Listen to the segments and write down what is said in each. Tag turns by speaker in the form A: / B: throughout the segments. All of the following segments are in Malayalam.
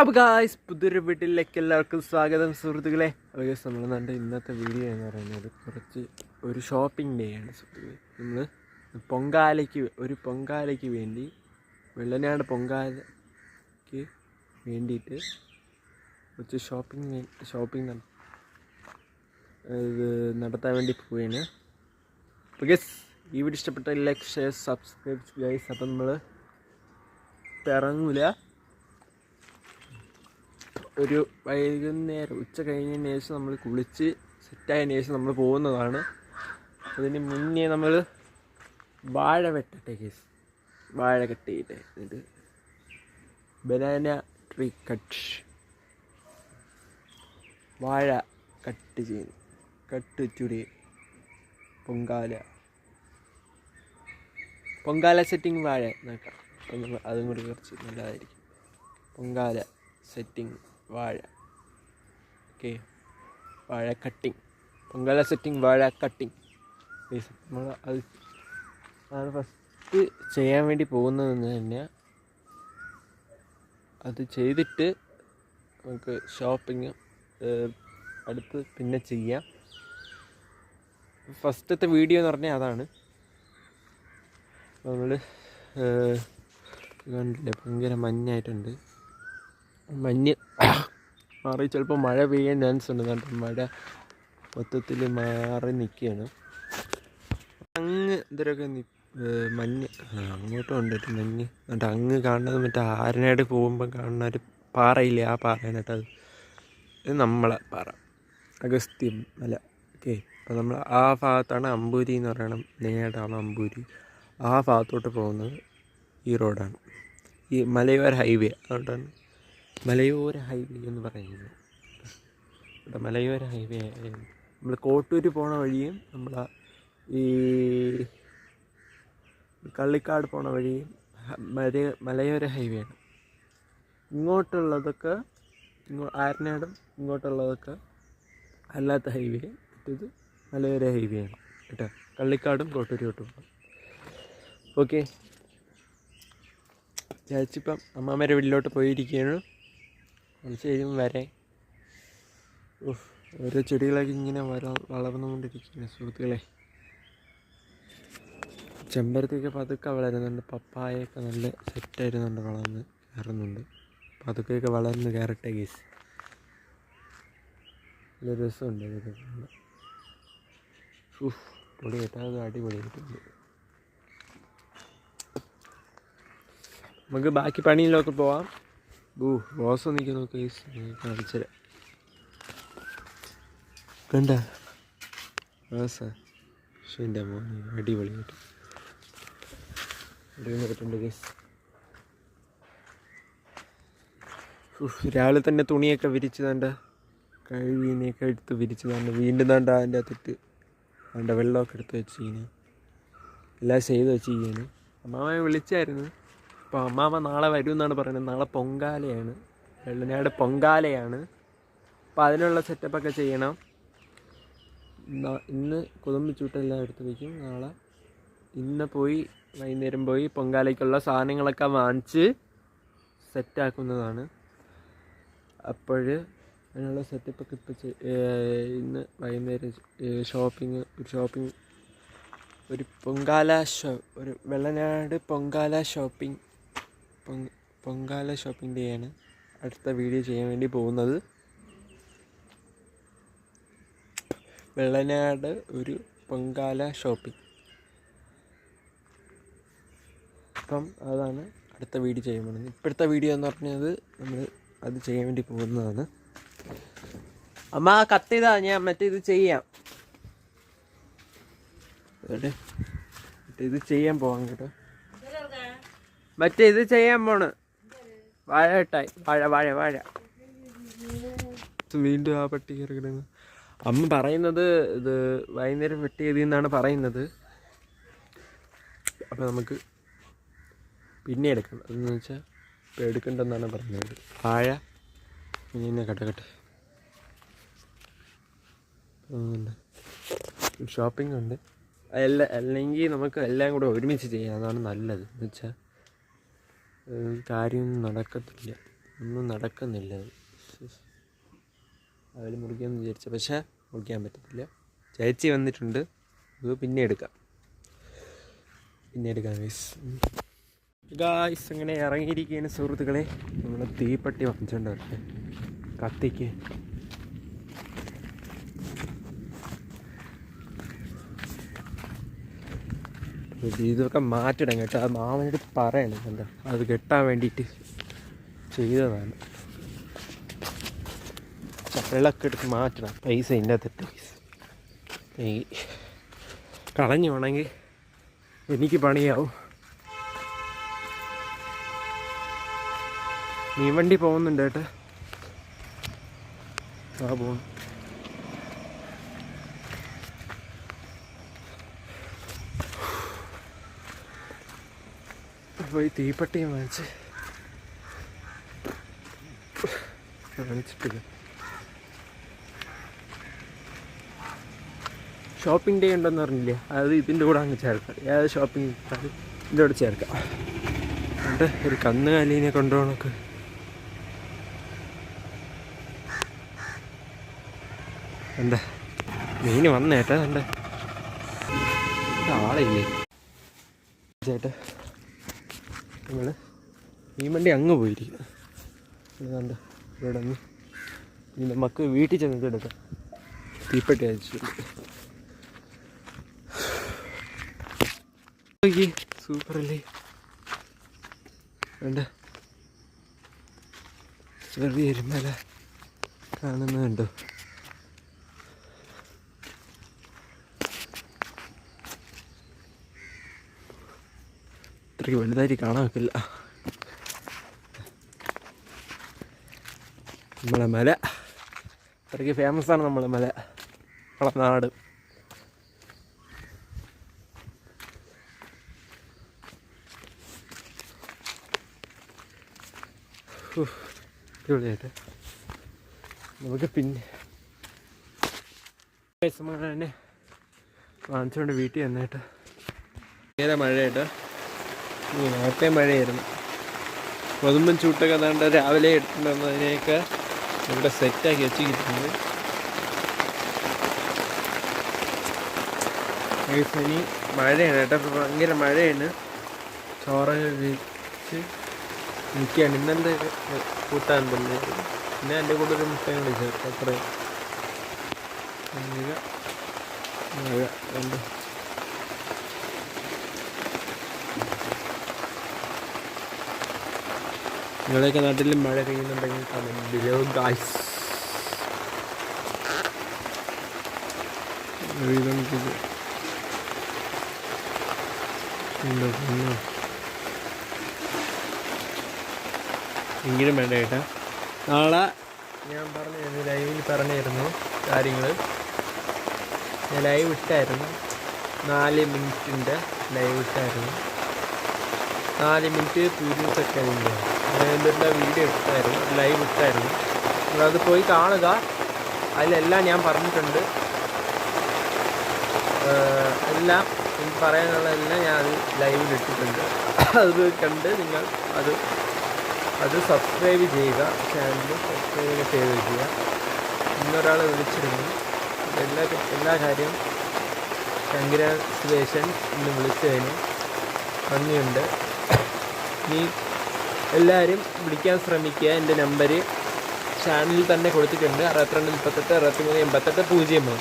A: അപ്പോൾ ഗായ്സ്, പുതിയൊരു വീട്ടിലേക്ക് എല്ലാവർക്കും സ്വാഗതം സുഹൃത്തുക്കളെ. അപ്പോൾ ഗായ്സ്, നമ്മൾ ഇന്നത്തെ വീഡിയോ എന്ന് പറയുന്നത് ഒരു ഷോപ്പിംഗ് ഡേ ആണ് സുഹൃത്തുക്കളെ. നമ്മൾ പൊങ്കാലയ്ക്ക് വേണ്ടി വെള്ളനാട് പൊങ്കാലയ്ക്ക് വേണ്ടിയിട്ട് കുറച്ച് ഷോപ്പിംഗ് നടത്താൻ വേണ്ടി പോവുകയാണ്. അപ്പോൾ ഗായ്സ്, ഈ വീഡിയോ ഇഷ്ടപ്പെട്ട ലൈക്ക്, ഷെയർ, സബ്സ്ക്രൈബ് ഗായ്സ്. അപ്പം നമ്മൾ ഇറങ്ങൂല, ഒരു വൈകുന്നേരം ഉച്ച കഴിഞ്ഞതിന് ശേഷം നമ്മൾ കുളിച്ച് സെറ്റായതിന് ശേഷം നമ്മൾ പോകുന്നതാണ്. അതിന് മുന്നേ നമ്മൾ വാഴ വെട്ടട്ടെ കേസ്. വാഴ കട്ട് ചെയ്യട്ടെ. എന്നിട്ട് ബനാന ട്രീ വാഴ കട്ട് ചെയ്യുന്നു. കട്ട് ചുരി പൊങ്കാല സെറ്റിങ് വാഴ നോക്കാം. അപ്പം നമ്മൾ അതും കൂടി കുറച്ച് നല്ലതായിരിക്കും. പൊങ്കാല സെറ്റിങ് വാഴ. ഓക്കെ, വാഴ കട്ടിങ്. പൊങ്കാല സെറ്റിങ് വാഴ കട്ടിങ്. നമ്മൾ അതാണ് ഫസ്റ്റ് ചെയ്യാൻ വേണ്ടി പോകുന്നതെന്ന് തന്നെ. അത് ചെയ്തിട്ട് നമുക്ക് ഷോപ്പിങ് അടുത്ത് പിന്നെ ചെയ്യാം. ഫസ്റ്റത്തെ വീഡിയോ എന്ന് പറഞ്ഞാൽ അതാണ്. നമ്മൾ കണ്ടില്ലേ, ഭയങ്കര മഞ്ഞായിട്ടുണ്ട്. മഞ്ഞ് മാറി ചിലപ്പോൾ മഴ പെയ്യാൻ ചാൻസ് ഉണ്ട്. കേട്ടോ, മഴ മൊത്തത്തിൽ മാറി നിൽക്കുകയാണ്. അങ്ങ് ഇതൊക്കെ മഞ്ഞ് അങ്ങോട്ടും ഉണ്ട് മഞ്ഞ്. എന്നിട്ട് അങ്ങ് കാണുന്നത് മറ്റേ ആരനാട് പോകുമ്പം കാണുന്ന ഒരു പാറയില്ലേ, ആ പാറയാണ് കേട്ടോ. ഇത് നമ്മളെ പാറ, അഗസ്ത്യം മല. ഓക്കെ, അപ്പോൾ നമ്മൾ ആ ഭാഗത്താണ് അമ്പൂരി എന്ന് പറയണം. നേടാണ് അമ്പൂരി. ആ ഭാഗത്തോട്ട് പോകുന്നത് ഈ റോഡാണ്, ഈ മലയോര ഹൈവേ. അതുകൊണ്ടാണ് മലയോര ഹൈവേ എന്ന് പറയുന്നത്. ഇവിടെ മലയോര ഹൈവേ നമ്മൾ കോട്ടൂർ പോണ വഴിയും നമ്മൾ ഈ കള്ളിക്കാട് പോണ വഴിയും മലയോര ഹൈവേ ആണ്. ഇങ്ങോട്ടുള്ളതൊക്കെ ആരനാടും ഇങ്ങോട്ടുള്ളതൊക്കെ അല്ലാത്ത ഹൈവേ. ഇത് മലയോര ഹൈവേ ആണ് കേട്ടോ. കള്ളിക്കാടും കോട്ടൂരോട്ടും പോകാം. ഓക്കെ, ചേച്ചിപ്പം അമ്മാമ്മേരെ വീട്ടിലോട്ട് പോയിരിക്കുകയാണ്. കുറച്ച് കഴിയുമ്പോൾ വരെ ഓരോ ചെടികളൊക്കെ ഇങ്ങനെ വളർന്നുകൊണ്ടിരിക്കുകയാണ് സുഹൃത്തുക്കളെ. ചെമ്പരത്തിയൊക്കെ പതുക്കെ വളരുന്നുണ്ട്. പപ്പായൊക്കെ നല്ല സെറ്റായിരുന്നുണ്ട്, വളർന്ന് കയറുന്നുണ്ട്. പതുക്കെയൊക്കെ വളർന്ന് കയറട്ടെ ഗീസ്. നല്ല രസമുണ്ട് ഇതൊക്കെ. പൊടി കേട്ടാൽ അടിപൊളിയായിട്ടുണ്ട്. നമുക്ക് ബാക്കി പണിയിലൊക്കെ പോവാം. ബോസ് നിൽക്കുന്നു കേസ്, കാണിച്ചത് കണ്ട ബോസാ. പക്ഷേ എൻ്റെ മോനെ അടിപൊളിയായിട്ടുണ്ട് കേസ്. രാവിലെ തന്നെ തുണിയൊക്കെ വിരിച്ച് തണ്ട, കഴുകിനെയൊക്കെ എടുത്ത് വിരിച്ച് തണ്ട്. വീണ്ടും തണ്ട അതിൻ്റെ അകത്തിട്ട് തണ്ട വെള്ളമൊക്കെ എടുത്ത് വെച്ചിങ്ങനെ എല്ലാം ചെയ്ത് വെച്ചിരിക്കുകയാണ്. അമ്മാവനെ വിളിച്ചായിരുന്നു. അപ്പോൾ അമ്മാവ നാളെ വരും എന്നാണ് പറയുന്നത്. നാളെ പൊങ്കാലയാണ്, വെള്ളനാട് പൊങ്കാലയാണ്. അപ്പോൾ അതിനുള്ള സെറ്റപ്പൊക്കെ ചെയ്യണം. ഇന്ന് കൊതുമ്പിച്ചൂട്ടെല്ലാം എടുത്ത് വയ്ക്കും. നാളെ വൈകുന്നേരം പോയി പൊങ്കാലയ്ക്കുള്ള സാധനങ്ങളൊക്കെ വാങ്ങിച്ച് സെറ്റാക്കുന്നതാണ്. അപ്പോൾ അതിനുള്ള സെറ്റപ്പൊക്കെ ഇപ്പോൾ ഇന്ന് വൈകുന്നേരം ഒരു വെള്ളനാട് പൊങ്കാല ഷോപ്പിംഗ് ഡേ ആണ് അടുത്ത വീഡിയോ ചെയ്യാൻ വേണ്ടി പോകുന്നത്. വെള്ളനാട് ഒരു പൊങ്കാല ഷോപ്പിംഗ് അപ്പം അതാണ് അടുത്ത വീഡിയോ ചെയ്യാൻ പോകുന്നത്. ഇപ്പോഴത്തെ വീഡിയോ എന്ന് പറഞ്ഞത് നമ്മൾ അത് ചെയ്യാൻ വേണ്ടി പോകുന്നതാണ്. അമ്മ കത്തിയതാ, ഞാൻ മറ്റേത് ചെയ്യാം, ഇത് ചെയ്യാൻ പോവാം കേട്ടോ. മറ്റേ ഇത് ചെയ്യാൻ പോണ്, വാഴ ഇട്ടായി, വാഴ വാഴ വാഴ. വീണ്ടും ആ പട്ടി കയറി കിടന്നു. അമ്മ പറയുന്നത് ഇത് വൈകുന്നേരം വെട്ടിയതിൽ നിന്നാണ് പറയുന്നത്. അപ്പോൾ നമുക്ക് പിന്നെ എടുക്കണം, അതെന്ന് വെച്ചാൽ ഇപ്പോൾ എടുക്കണ്ടെന്നാണ് പറയുന്നത്. വാഴ ഇങ്ങനെ കട്ടെ ഷോപ്പിംഗ് ഉണ്ട്. അല്ലെങ്കിൽ നമുക്ക് എല്ലാം കൂടെ ഒരുമിച്ച് ചെയ്യാം, അതാണ് നല്ലത്. എന്ന് വെച്ചാൽ കാര്യമൊന്നും നടക്കത്തില്ല, ഒന്നും നടക്കുന്നില്ല. അതിൽ മുറിക്കാമെന്ന് വിചാരിച്ച, പക്ഷേ മുറിക്കാൻ പറ്റത്തില്ല. ചേച്ചി വന്നിട്ടുണ്ട്, ഇത് പിന്നെ എടുക്കാം ഗായ്സ്. അങ്ങനെ ഇറങ്ങിയിരിക്കുകയാണ് സുഹൃത്തുക്കളെ. നമ്മൾ തീപ്പെട്ടി വാങ്ങിച്ചുകൊണ്ട് വരട്ടെ കത്തിക്ക്. ഇതൊക്കെ മാറ്റിടാം കേട്ടോ. അത് മാമനോട് പറയണം, എന്താ അത് കെട്ടാൻ വേണ്ടിയിട്ട് ചെയ്തതാണ്. ചപ്പലൊക്കെ എടുത്ത് മാറ്റണം, പൈസ ഇതിൻ്റെ അകത്തിട്ട് പൈസ കളഞ്ഞു വേണമെങ്കിൽ എനിക്ക് പണിയാവും. മീൻ വണ്ടി പോകുന്നുണ്ട് കേട്ടോ. ആ പോകുന്നു. പോയി തീപ്പെട്ടിയും വാങ്ങിച്ചിട്ടില്ല. ഷോപ്പിംഗ് ഡേ ഉണ്ടെന്ന് പറഞ്ഞില്ലേ, അത് ഇതിൻ്റെ കൂടെ അങ്ങ് ചേർക്കാം. ഏത് ഷോപ്പിംഗ് അത് ഇതിൻ്റെ കൂടെ ചേർക്കാം. എന്നിട്ട് ഒരു കന്നുകാലീനെ കൊണ്ടുപോകണക്ക്. എന്താ മീൻ വന്നേട്ടാ, എന്താ ആളില്ലേ ചേട്ടാ. നമ്മൾ മീൻ വണ്ടി അങ്ങ് പോയിരിക്കും. കണ്ട ഇവിടെ നിന്ന് ഇനി നമുക്ക് വീട്ടിൽ ചെന്നിട്ട് എടുക്കാം. തീപ്പെട്ടി അയച്ചിട്ടുണ്ട്. സൂപ്പറല്ലേ, വേണ്ട ചെറിയ എരുമല കാണുന്നുണ്ടോ? ഇത്രയ്ക്ക് വലുതായിട്ട് കാണാൻ വെക്കില്ല. നമ്മളെ മല അത്രയ്ക്ക് ഫേമസാണ്, നമ്മളെ മല, നമ്മളെ നാട്. അടിപൊളിയായിട്ട് നമുക്ക് പിന്നെ തന്നെ വാങ്ങിച്ചുകൊണ്ട് വീട്ടിൽ വന്നിട്ട് നേരെ മഴയായിട്ട്. നേരത്തെ മഴയായിരുന്നു. കൊതുമ്പും ചൂട്ടൊക്കെ അതാണ്ട് രാവിലെ എടുത്തിട്ടുണ്ടെന്നതിനെയൊക്കെ ഇവിടെ സെറ്റാക്കി വെച്ചിരിക്കുന്നത്. ഇനി മഴയാണ് കേട്ടോ, ഭയങ്കര മഴയാണ്. ചോറൊക്കെ വെച്ച് നിൽക്കുകയാണ്. ഇന്നെന്താ കൂട്ടാൻ തന്നെ, പിന്നെ എൻ്റെ കൂടെ ഒരു മുട്ടയും കൂടി ചേർത്ത്, അത്രയും മഴ ഉണ്ട്. നിങ്ങളെയൊക്കെ നാട്ടിൽ മഴ പെയ്യുന്നുണ്ടെങ്കിൽ കമന്റ് ഗായ്സ്. എങ്കിലും വേണ്ട കേട്ടാ. നാളെ ഞാൻ പറഞ്ഞു, ലൈവിൽ പറഞ്ഞിരുന്നു കാര്യങ്ങൾ. ഞാൻ ലൈവ് ഇട്ടായിരുന്നു, 4 മിനിറ്റിൻ്റെ ലൈവ് ഇട്ടായിരുന്നു. 4 മിനിറ്റ് 0 സെക്കൻഡിൻ്റെ അതിൻ്റെ വീഡിയോ ഇട്ടായിരുന്നു, ലൈവ് ഇട്ടായിരുന്നു. നിങ്ങളത് പോയി കാണുക. അതിലെല്ലാം ഞാൻ പറഞ്ഞിട്ടുണ്ട്. എല്ലാം എനിക്ക് പറയാനുള്ളതെല്ലാം ഞാൻ അത് ലൈവിൽ ഇട്ടിട്ടുണ്ട്. അത് കണ്ട് നിങ്ങൾ അത് സബ്സ്ക്രൈബ് ചെയ്യുക, ചാനൽ സബ്സ്ക്രൈബ് ചെയ്ത് വയ്ക്കുക. ഇന്നൊരാൾ വിളിച്ചിരുന്നു, എല്ലാ കാര്യവും കൺഗ്രാജുലേഷൻ ഇന്ന് വിളിച്ചതിന് നന്ദിയുണ്ട്. നീ എല്ലാവരും വിളിക്കാൻ ശ്രമിക്കുക. എൻ്റെ നമ്പർ ചാനലിൽ തന്നെ കൊടുത്തിട്ടുണ്ട്, 62 38 63 88 03.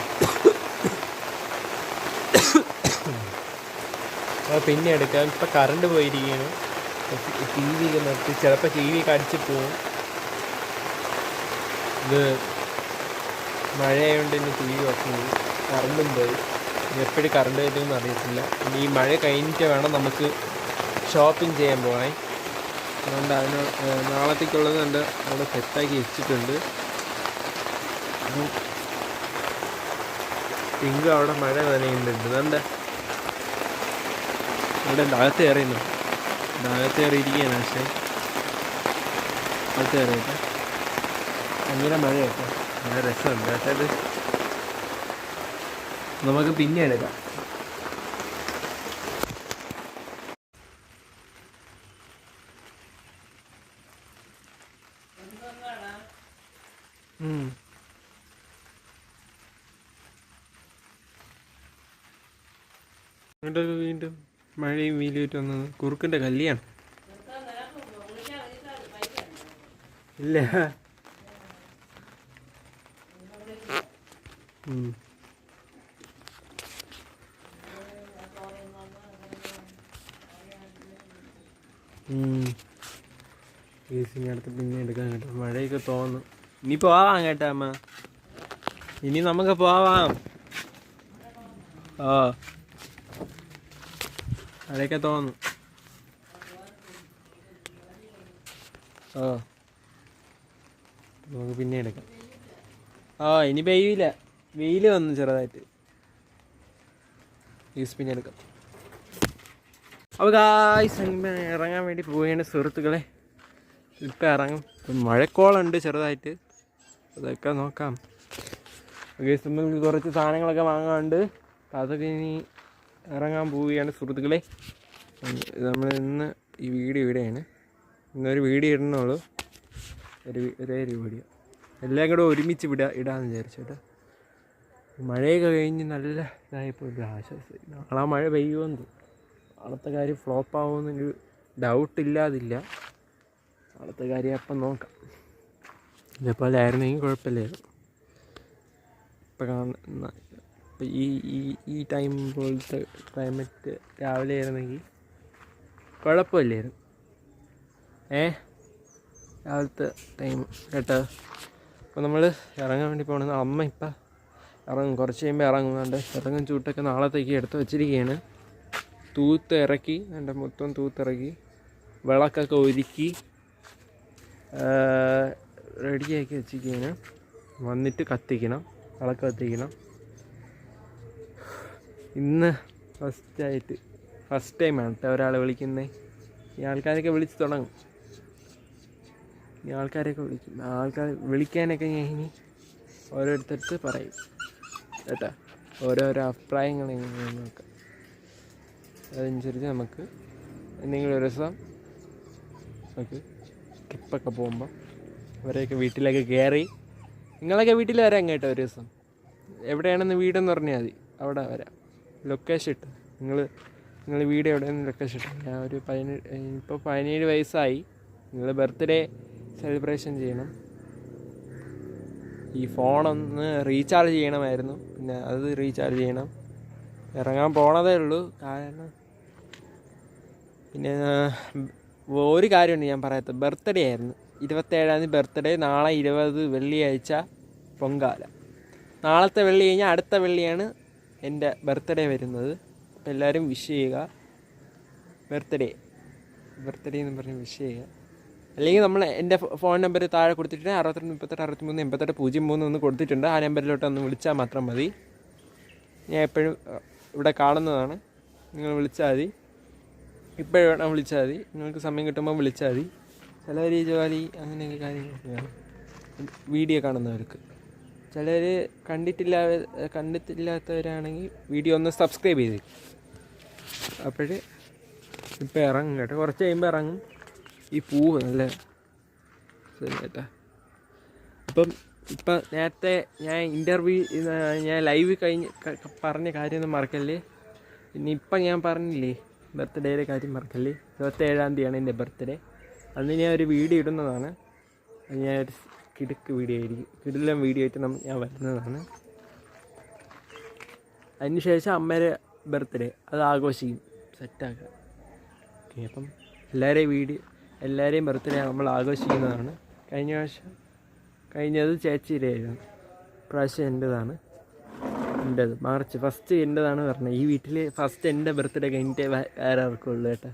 A: അപ്പോൾ പിന്നെ എടുക്കാം. ഇപ്പം കറണ്ട് പോയിരിക്കുകയാണ്. ടി വി നിർത്തി, ചിലപ്പോൾ ടി വി കടിച്ച് പോവും. ഇത് മഴയായതുകൊണ്ട് ഇന്ന് ടി വി ഓഫ് ചെയ്തു, കറണ്ടും പോയി. എപ്പോഴും കറണ്ട് വരുമെന്ന് അറിയത്തില്ല. ഇനി ഈ മഴ കഴിഞ്ഞിട്ട് വേണം നമുക്ക് ഷോപ്പിംഗ് ചെയ്യാൻ പോകാൻ. അതുകൊണ്ട് അതിന് നാളത്തേക്കുള്ളത് കണ്ട് അവിടെ സെറ്റാക്കി വെച്ചിട്ടുണ്ട്. പിങ്ക് അവിടെ മഴ നനയുന്നുണ്ട്. ഇതെന്താ ഇവിടെ അകത്ത് കയറിയുന്നു, അകത്ത് കയറിയിരിക്കുകയാണ്. പക്ഷേ അകത്ത് കയറിയിട്ട് ഭയങ്കര മഴ കേട്ടോ, നല്ല രസമുണ്ട് കേട്ടോ. ഇത് നമുക്ക് പിന്നെ എടുക്കാം. വീണ്ടും മഴയും വെയിലുമായിട്ട് വന്നത് കുറുക്കൻ്റെ കല്യാണം. ഇല്ല അടുത്ത് പിന്നെ എടുക്കാൻ കേട്ടോ. മഴയൊക്കെ തോന്നുന്നു. ഇനി പോവാം കേട്ടോ അമ്മ, ഇനി നമുക്ക് പോവാം. മഴയൊക്കെ തോന്നുന്നു. നമുക്ക് പിന്നെ എടുക്കാം. ഇനി പെയ്യില്ല, വെയിൽ വന്നു ചെറുതായിട്ട്. പിന്നെ എടുക്കാം. അപ്പോൾ ഗായ്സ് ഇറങ്ങാൻ വേണ്ടി പോവുകയാണ് സുഹൃത്തുക്കളെ. ഇപ്പം ഇറങ്ങും. മഴക്കോളുണ്ട് ചെറുതായിട്ട്, അതൊക്കെ നോക്കാം. ഗൈസ് നമുക്ക് കുറച്ച് സാധനങ്ങളൊക്കെ വാങ്ങാറുണ്ട്, അതൊക്കെ ഇനി ഇറങ്ങാൻ പോവുകയാണ് സുഹൃത്തുക്കളെ. നമ്മൾ ഇന്ന് ഈ വീഡിയോ ഇവിടെയാണ്. ഇന്നൊരു വീഡിയോ ഇടണുള്ളൂ, ഒരേ ഒരു വീഡിയോ. എല്ലാം കൂടെ ഒരുമിച്ച് ഇടാമെന്ന് വിചാരിച്ചു കേട്ടോ. മഴയൊക്കെ കഴിഞ്ഞ് നല്ല ഇതായപ്പോൾ ഒരു ആശ്വാസം. നാളെ മഴ പെയ്യുമെന്ന്, നാളത്തെ കാര്യം ഫ്ലോപ്പാവുമെന്നൊരു ഡൗട്ടില്ലാതില്ല. നാളത്തെ കാര്യം അപ്പം നോക്കാം. ഇതേപോലെ ആയിരുന്നെങ്കിൽ കുഴപ്പമില്ലായിരുന്നു. ഇപ്പം ഈ ടൈം പോലത്തെ ക്ലൈമറ്റ് രാവിലെ ആയിരുന്നെങ്കിൽ കുഴപ്പമില്ലായിരുന്നു. രാവിലത്തെ ടൈം കേട്ടോ. അപ്പോൾ നമ്മൾ ഇറങ്ങാൻ വേണ്ടി പോകണമെന്ന് അമ്മ ഇപ്പം ഇറങ്ങും, കുറച്ച് കഴിയുമ്പോൾ ഇറങ്ങുന്നുണ്ട്. ഇറങ്ങും ചൂട്ടൊക്കെ നാളത്തേക്ക് എടുത്ത് വെച്ചിരിക്കുകയാണ്. തൂത്ത് ഇറക്കി, എൻ്റെ മൊത്തം തൂത്തിറക്കി, വിളക്കൊക്കെ ഒരുക്കി റെഡിയാക്കി വെച്ചിരിക്കുകയാണ്. വന്നിട്ട് കത്തിക്കണം, വിളക്ക് കത്തിക്കണം. ഇന്ന് ഫസ്റ്റ് ടൈമാണ് കേട്ടോ ഒരാളെ വിളിക്കുന്നത്. ഈ ആൾക്കാരൊക്കെ വിളിച്ച് തുടങ്ങും. ഈ ആൾക്കാരൊക്കെ വിളിക്കും. ആൾക്കാർ വിളിക്കാനൊക്കെ ഞാൻ ഇനി ഓരോരുത്തർക്ക് പറയും കേട്ടോ. ഓരോരോ അഭിപ്രായങ്ങൾ എങ്ങനെയാണ് നോക്കാം. അതനുസരിച്ച് നമുക്ക് എന്തെങ്കിലും ഒരു ദിവസം നമുക്ക് ട്രിപ്പൊക്കെ പോകുമ്പോൾ അവരെയൊക്കെ വീട്ടിലൊക്കെ കയറി, നിങ്ങളൊക്കെ വീട്ടിൽ വരാം കേട്ടോ. ഒരു ദിവസം എവിടെയാണെന്ന് വീടെന്ന് പറഞ്ഞാൽ മതി, അവിടെ വരാം. ലൊക്കേഷൻ ഇട്ട് നിങ്ങൾ വീട് എവിടെയെന്ന് ലൊക്കേഷൻ ഇട്ട്. ഞാൻ ഒരു 17 വയസ്സായി. നിങ്ങൾ ബർത്ത്ഡേ സെലിബ്രേഷൻ ചെയ്യണം. ഈ ഫോണൊന്ന് റീചാർജ് ചെയ്യണമായിരുന്നു, പിന്നെ അത് റീചാർജ് ചെയ്യണം. ഇറങ്ങാൻ പോണതേ ഉള്ളൂ. കാരണം പിന്നെ ഒരു കാര്യമുണ്ട് ഞാൻ പറയാത്തത്. ബർത്ത്ഡേ ആയിരുന്നു, 27-ാം തീയതി ബർത്ത്ഡേ. നാളെ 20 വെള്ളിയാഴ്ച പൊങ്കാല. നാളത്തെ വെള്ളി കഴിഞ്ഞാൽ അടുത്ത വെള്ളിയാണ് എൻ്റെ ബർത്ത്ഡേ വരുന്നത്. അപ്പോൾ എല്ലാവരും വിഷ് ചെയ്യുക. ബർത്ത്ഡേ എന്ന് പറഞ്ഞ് വിഷ് ചെയ്യുക. അല്ലെങ്കിൽ നമ്മൾ എൻ്റെ ഫോൺ നമ്പർ താഴെ കൊടുത്തിട്ടുണ്ട്, 62 38 63 88 03 ഒന്ന് കൊടുത്തിട്ടുണ്ട്. ആ നമ്പറിലോട്ട് ഒന്ന് വിളിച്ചാൽ മാത്രം മതി. ഞാൻ എപ്പോഴും ഇവിടെ കാണുന്നതാണ്. നിങ്ങൾ വിളിച്ചാൽ മതി, ഇപ്പോഴും വേണം വിളിച്ചാൽ മതി. നിങ്ങൾക്ക് സമയം കിട്ടുമ്പോൾ വിളിച്ചാൽ മതി. ചിലർ ഈ ജോലി അങ്ങനെയൊക്കെ കാര്യങ്ങളൊക്കെ വേണം വീഡിയോ കാണുന്നവർക്ക്. ചിലർ കണ്ടിട്ടില്ലാത്തവരാണെങ്കിൽ വീഡിയോ ഒന്ന് സബ്സ്ക്രൈബ് ചെയ്ത്. അപ്പോൾ ഇപ്പോൾ ഇറങ്ങും കേട്ടോ, കുറച്ച് കഴിയുമ്പോൾ ഇറങ്ങും. ഈ പൂവ് നല്ല കേട്ടോ. അപ്പം ഇപ്പം നേരത്തെ ഞാൻ ലൈവ് കഴിഞ്ഞ് പറഞ്ഞ കാര്യമൊന്നും മറക്കല്ലേ. പിന്നെ ഇപ്പം ഞാൻ പറഞ്ഞില്ലേ ബർത്ത്ഡേയുടെ കാര്യം മറക്കല്ലേ. 27-ാം തീയതിയാണ് എൻ്റെ ബർത്ത്ഡേ. അന്ന് ഞാൻ ഒരു വീഡിയോ ഇടുന്നതാണ്. അത് ഞാൻ ഒരു വീഡിയോ ആയിരിക്കും, കിടിലം വീഡിയോ ആയിട്ട് ഞാൻ വരുന്നതാണ്. അതിനുശേഷം അമ്മയുടെ ബർത്ത്ഡേ അത് ആഘോഷിക്കും. സെറ്റാക്കാം. ഓക്കെ, അപ്പം എല്ലാവരെയും ബർത്ത്ഡേ നമ്മൾ ആഘോഷിക്കുന്നതാണ്. കഴിഞ്ഞത് ചേച്ചിയുടെ ആയിരുന്നു, പ്രാവശ്യം എൻ്റെതാണ്. മാർച്ച് 1 എൻ്റെതാണ് പറഞ്ഞത്. ഈ വീട്ടിൽ ഫസ്റ്റ് എൻ്റെ ബർത്ത്ഡേ കഴിഞ്ഞിട്ടേ വേറെ ആർക്കുള്ളൂ കേട്ടോ.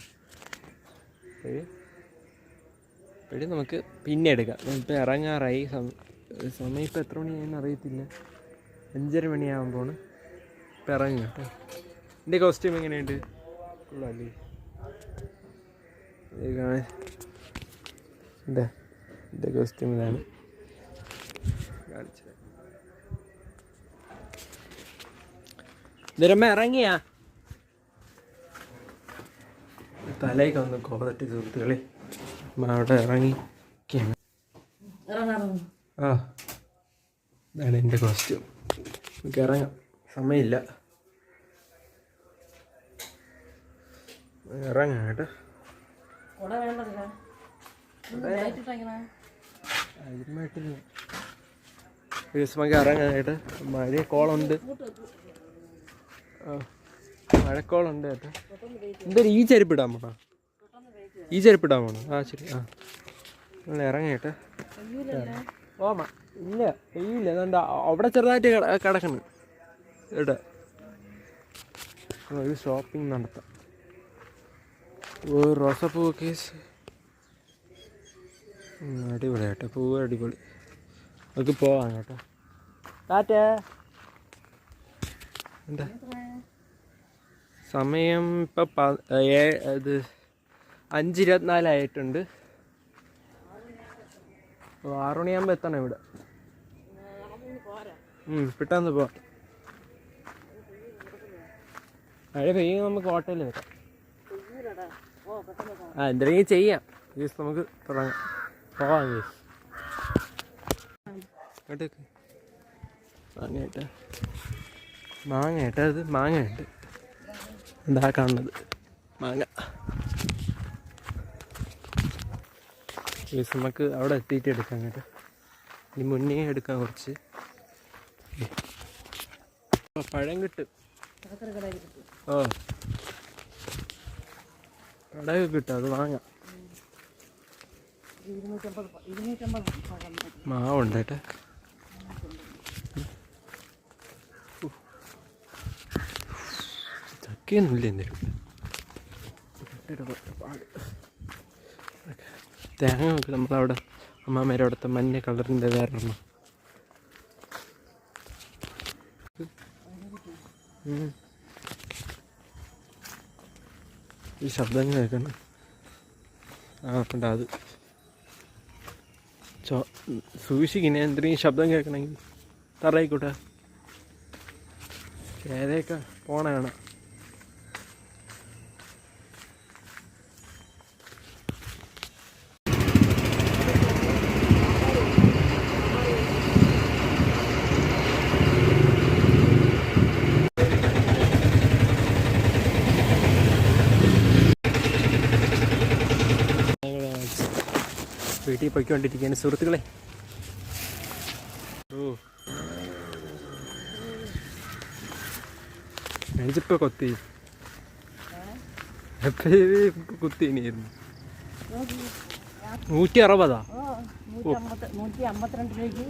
A: അപ്പോഴും നമുക്ക് പിന്നെ എടുക്കാം. ഇപ്പോൾ ഇറങ്ങാറായി. സമയം ഇപ്പോൾ എത്ര മണിയായെന്ന് അറിയത്തില്ല. 5:30 മണിയാകുമ്പോൾ ഇപ്പം ഇറങ്ങും കേട്ടോ. എൻ്റെ കോസ്റ്റ്യൂം എങ്ങനെയുണ്ട്? കൊള്ളാമല്ലേ? എൻ്റെ കോസ്റ്റ്യൂം ഇതാണ്. കാണിച്ചത് ഇതിരമ്മ ഇറങ്ങിയാ തലേക്ക് ഒന്ന് കോതട്ടി സുഹൃത്തുക്കളെ. അവിടെ ഇറങ്ങി. ആ, ഇതാണ് എൻ്റെ കോസ്റ്റ്യൂം. നമുക്ക് ഇറങ്ങാം, സമയമില്ല. ഇറങ്ങാം കേട്ടോ. നമുക്ക് ഇറങ്ങാം കേട്ടോ. മഴക്കോളുണ്ട്, മഴക്കോളുണ്ട് കേട്ടോ. എന്തായാലും ഈ ചെരുപ്പിടാൻ പോണോ? ഈ ചെരുപ്പിടാൻ പോണോ? ആ ശരി. ആ, നിങ്ങൾ ഇറങ്ങാം കേട്ടോ. ഓമാ ഇല്ല, പെയ്യില്ല. എന്താ അവിടെ ചെറുതായിട്ട് കിടക്കുന്നു ഇവിടെ. ഒരു ഷോപ്പിംഗ് നടത്താം. റോസാപ്പൂ കേസ് അടിപൊളി കേട്ടോ. പൂവ് അടിപൊളി. നമുക്ക് പോവാം കേട്ടോ. ടാറ്റാ. എന്താ സമയം? ഇപ്പം 5:24 ആയിട്ടുണ്ട്. 6 മണിയാകുമ്പോൾ എത്തണം ഇവിടെ. പെട്ടെന്ന് പോവാം. മഴ പെയ്യുമ്പോൾ നമുക്ക് ഹോട്ടലിൽ വരാം. എന്തെങ്കിലും ചെയ്യാം. നമുക്ക് തുടങ്ങാം. പോവാം. മാങ്ങ കേട്ടോ. അത് മാങ്ങ ഉണ്ട്. എന്താ കാണുന്നത്? മാങ്ങ. നമുക്ക് അവിടെ എത്തിയിട്ട് എടുക്കാം കേട്ടോ. ഇനി മുന്നേ എടുക്കാം കുറച്ച്. പഴം കിട്ടും. കടയൊക്കെ കിട്ടും, അത് വാങ്ങാം. മാവുണ്ട് കേട്ടോ. ചക്കയൊന്നുമില്ല എന്തെങ്കിലും. തേങ്ങ നോക്കി നമ്മളവിടെ അമ്മാമ്മേരെ അവിടുത്തെ മഞ്ഞ കളറിൻ്റെ വേറെണ്ണം. ഈ ശബ്ദം കേൾക്കണം. ഉണ്ട് അത്. സൂക്ഷിക്കണേ, എന്തെങ്കിലും ശബ്ദം കേൾക്കണമെങ്കിൽ തറയിക്കോട്ടെ. ചേരയൊക്കെ പോണാണ്. വീട്ടിൽ പൊയ്ക്കൊണ്ടിരിക്കുകയാണ് സുഹൃത്തുക്കളെ. എനിക്കിപ്പോൾ കുത്തി കുത്തി ഇനിയായിരുന്നു. 160.
B: 152 രൂപയ്ക്ക്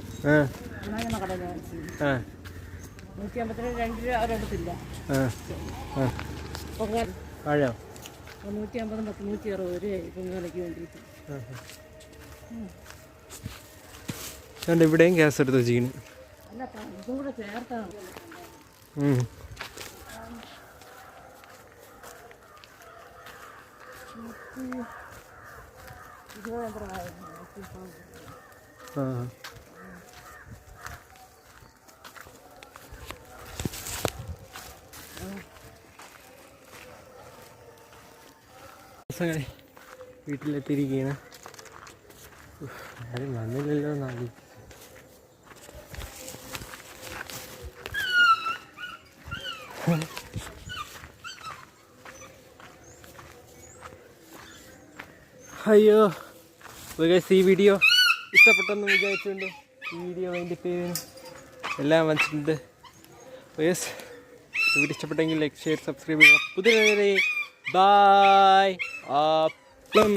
B: കട. 152 രൂപ അവരെടുത്തില്ല.
A: ആഴോ
B: 150 160 രൂപയായി പൊങ്ങാലയ്ക്ക് വേണ്ടിയിട്ട്.
A: ഇവിടെയും ഗ്യാസ് എടുത്ത് വെച്ചിരിക്കുന്നു.
B: അല്ല, ഇതും കൂടെ ചേർത്താണ്.
A: വീട്ടിലെത്തിയിരിക്കുകയാണ്. ആരും വന്നില്ലല്ലോ എന്നാണ്. അയ്യോ, ഈ വീഡിയോ ഇഷ്ടപ്പെട്ടെന്ന് വിചാരിച്ചുകൊണ്ട് ഈ വീഡിയോ അതിൻ്റെ പേര് എല്ലാം വന്നിട്ടുണ്ട്. വീഡിയോ ഇഷ്ടപ്പെട്ടെങ്കിൽ ലൈക്ക്, ഷെയർ, സബ്സ്ക്രൈബ് ചെയ്യുക. പുതിയ ബൈ. അപ്പം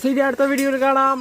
A: ശരി, അടുത്ത വീഡിയോയിൽ കാണാം.